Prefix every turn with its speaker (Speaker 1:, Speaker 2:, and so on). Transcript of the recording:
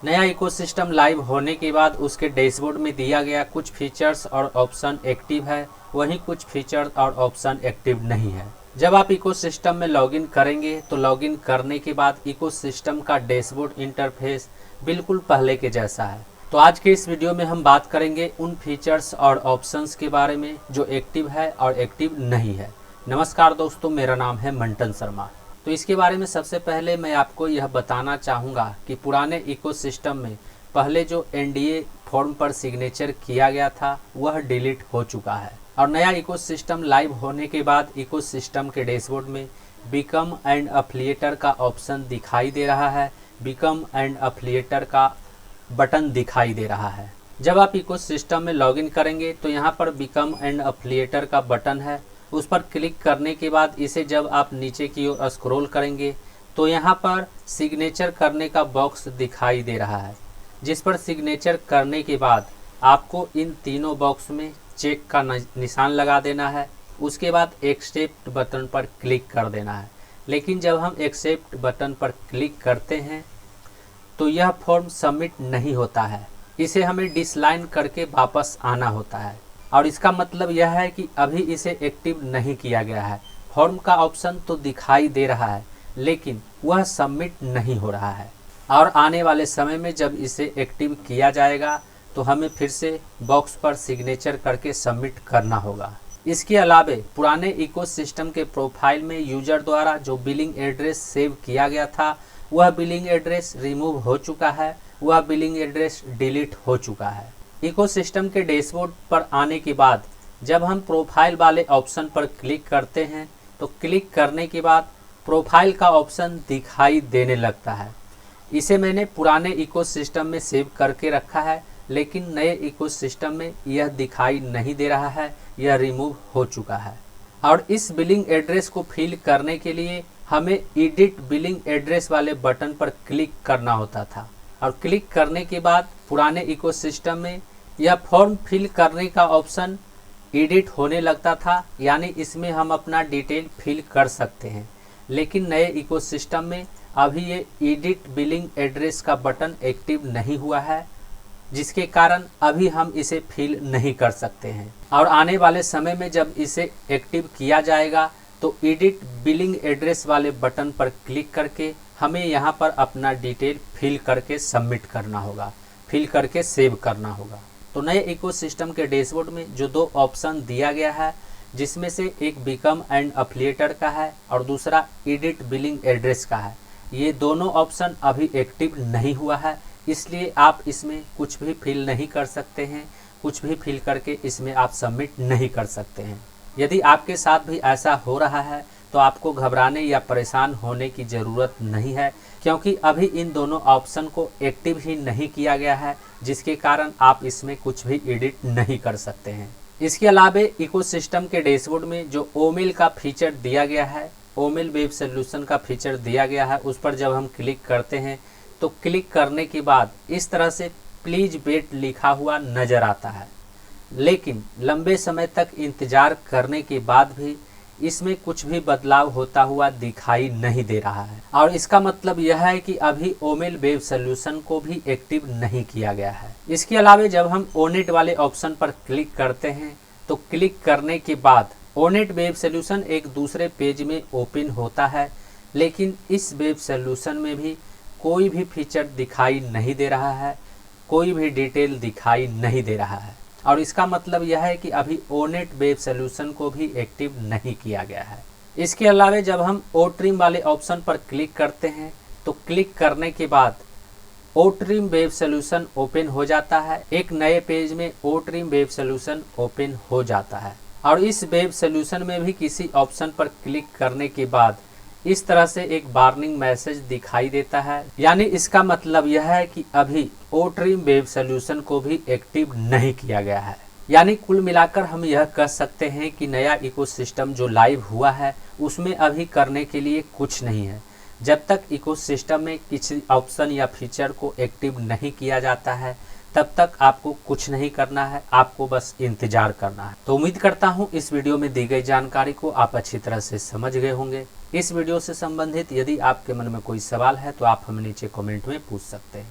Speaker 1: नया ecosystem live होने के बाद उसके डैशबोर्ड में दिया गया कुछ फीचर्स और ऑप्शन एक्टिव है, वहीं कुछ फीचर्स और ऑप्शन एक्टिव नहीं है। जब आप इकोसिस्टम में लॉगिन करेंगे तो लॉगिन करने के बाद इकोसिस्टम का डैशबोर्ड इंटरफेस बिल्कुल पहले के जैसा है। तो आज के इस वीडियो में हम बात करेंगे उन फीचर्स और ऑप्शंस के बारे में जो एक्टिव है और एक्टिव नहीं है। नमस्कार दोस्तों, मेरा नाम है मंटन शर्मा। तो इसके बारे में सबसे पहले मैं आपको यह बताना चाहूँगा कि पुराने इकोसिस्टम में पहले जो एनडीए फॉर्म पर सिग्नेचर किया गया था वह डिलीट हो चुका है और नया इकोसिस्टम लाइव होने के बाद इकोसिस्टम के डैशबोर्ड में बिकम एंड एफिलिएटर का ऑप्शन दिखाई दे रहा है। बिकम एंड एफिलिएटर का बटन दिखाई दे रहा है। जब आप इकोसिस्टम में लॉगिन करेंगे तो यहाँ पर बिकम एंड एफिलिएटर का बटन है, उस पर क्लिक करने के बाद इसे जब आप नीचे की ओर स्क्रॉल करेंगे तो यहाँ पर सिग्नेचर करने का बॉक्स दिखाई दे रहा है, जिस पर सिग्नेचर करने के बाद आपको इन तीनों बॉक्स में चेक का निशान लगा देना है। उसके बाद एक्सेप्ट बटन पर क्लिक कर देना है। लेकिन जब हम एक्सेप्ट बटन पर क्लिक करते हैं तो यह फॉर्म सबमिट नहीं होता है, इसे हमें डिसलाइन करके वापस आना होता है और इसका मतलब यह है कि अभी इसे एक्टिव नहीं किया गया है। फॉर्म का ऑप्शन तो दिखाई दे रहा है लेकिन वह सबमिट नहीं हो रहा है और आने वाले समय में जब इसे एक्टिव किया जाएगा तो हमें फिर से बॉक्स पर सिग्नेचर करके सबमिट करना होगा। इसके अलावा पुराने इकोसिस्टम के प्रोफाइल में यूजर द्वारा जो बिलिंग एड्रेस सेव किया गया था वह बिलिंग एड्रेस रिमूव हो चुका है, वह बिलिंग एड्रेस डिलीट हो चुका है। इकोसिस्टम के डैशबोर्ड पर आने के बाद जब हम प्रोफाइल वाले ऑप्शन पर क्लिक करते हैं तो क्लिक करने के बाद प्रोफाइल का ऑप्शन दिखाई देने लगता है। इसे मैंने पुराने इकोसिस्टम में सेव करके रखा है लेकिन नए इकोसिस्टम में यह दिखाई नहीं दे रहा है, यह रिमूव हो चुका है। और इस बिलिंग एड्रेस को फिल करने के लिए हमें एडिट बिलिंग एड्रेस वाले बटन पर क्लिक करना होता था और क्लिक करने के बाद पुराने इकोसिस्टम में यह फॉर्म फिल करने का ऑप्शन एडिट होने लगता था, यानी इसमें हम अपना डिटेल फिल कर सकते हैं। लेकिन नए इकोसिस्टम में अभी ये एडिट बिलिंग एड्रेस का बटन एक्टिव नहीं हुआ है, जिसके कारण अभी हम इसे फिल नहीं कर सकते हैं और आने वाले समय में जब इसे एक्टिव किया जाएगा तो एडिट बिलिंग एड्रेस वाले बटन पर क्लिक करके हमें यहाँ पर अपना डिटेल फिल करके सबमिट करना होगा, फिल करके सेव करना होगा। तो नए इकोसिस्टम के डैशबोर्ड में जो दो ऑप्शन दिया गया है, जिसमें से एक बिकम एंड एफिलिएटर का है और दूसरा एडिट बिलिंग एड्रेस का है, ये दोनों ऑप्शन अभी एक्टिव नहीं हुआ है, इसलिए आप इसमें कुछ भी फिल नहीं कर सकते हैं। कुछ भी फिल करके इसमें आप सबमिट नहीं कर सकते हैं। यदि आपके साथ भी ऐसा हो रहा है तो आपको घबराने या परेशान होने की ज़रूरत नहीं है, क्योंकि अभी इन दोनों ऑप्शन को एक्टिव ही नहीं किया गया है, जिसके कारण आप इसमें कुछ भी एडिट नहीं कर सकते हैं। इसके अलावा इकोसिस्टम के डैशबोर्ड में जो ओमेल का फीचर दिया गया है, ओमेल वेब सोल्यूशन का फीचर दिया गया है, उस पर जब हम क्लिक करते हैं तो क्लिक करने के बाद इस तरह से प्लीज वेट लिखा हुआ नज़र आता है। लेकिन लंबे समय तक इंतज़ार करने के बाद भी इसमें कुछ भी बदलाव होता हुआ दिखाई नहीं दे रहा है और इसका मतलब यह है कि अभी ओमेल वेब सोल्यूशन को भी एक्टिव नहीं किया गया है। इसके अलावा जब हम ओनेट वाले ऑप्शन पर क्लिक करते हैं तो क्लिक करने के बाद ओनेट वेब सोल्यूशन एक दूसरे पेज में ओपन होता है, लेकिन इस वेब सोल्यूशन में भी कोई भी फीचर दिखाई नहीं दे रहा है, कोई भी डिटेल दिखाई नहीं दे रहा है और इसका मतलब यह है कि अभी ओनेट वेब सोल्यूशन को भी एक्टिव नहीं किया गया है। इसके अलावा जब हम ओ ट्रिम वाले ऑप्शन पर क्लिक करते हैं तो क्लिक करने के बाद ओ ट्रिम वेब सोल्यूशन ओपन हो जाता है। एक नए पेज में ओ ट्रिम वेब सोल्यूशन ओपन हो जाता है और इस वेब सोल्यूशन में भी किसी ऑप्शन पर क्लिक करने के बाद इस तरह से एक वार्निंग मैसेज दिखाई देता है, यानी इसका मतलब यह है कि अभी ओ ट्रिम वेब सोल्यूशन को भी एक्टिव नहीं किया गया है। यानी कुल मिलाकर हम यह कह सकते हैं कि नया इकोसिस्टम जो लाइव हुआ है उसमें अभी करने के लिए कुछ नहीं है। जब तक इकोसिस्टम में किसी ऑप्शन या फीचर को एक्टिव नहीं किया जाता है तब तक आपको कुछ नहीं करना है, आपको बस इंतजार करना है। तो उम्मीद करता हूँ इस वीडियो में दी गई जानकारी को आप अच्छी तरह से समझ गए होंगे। इस वीडियो से संबंधित यदि आपके मन में कोई सवाल है तो आप हमें नीचे कमेंट में पूछ सकते हैं।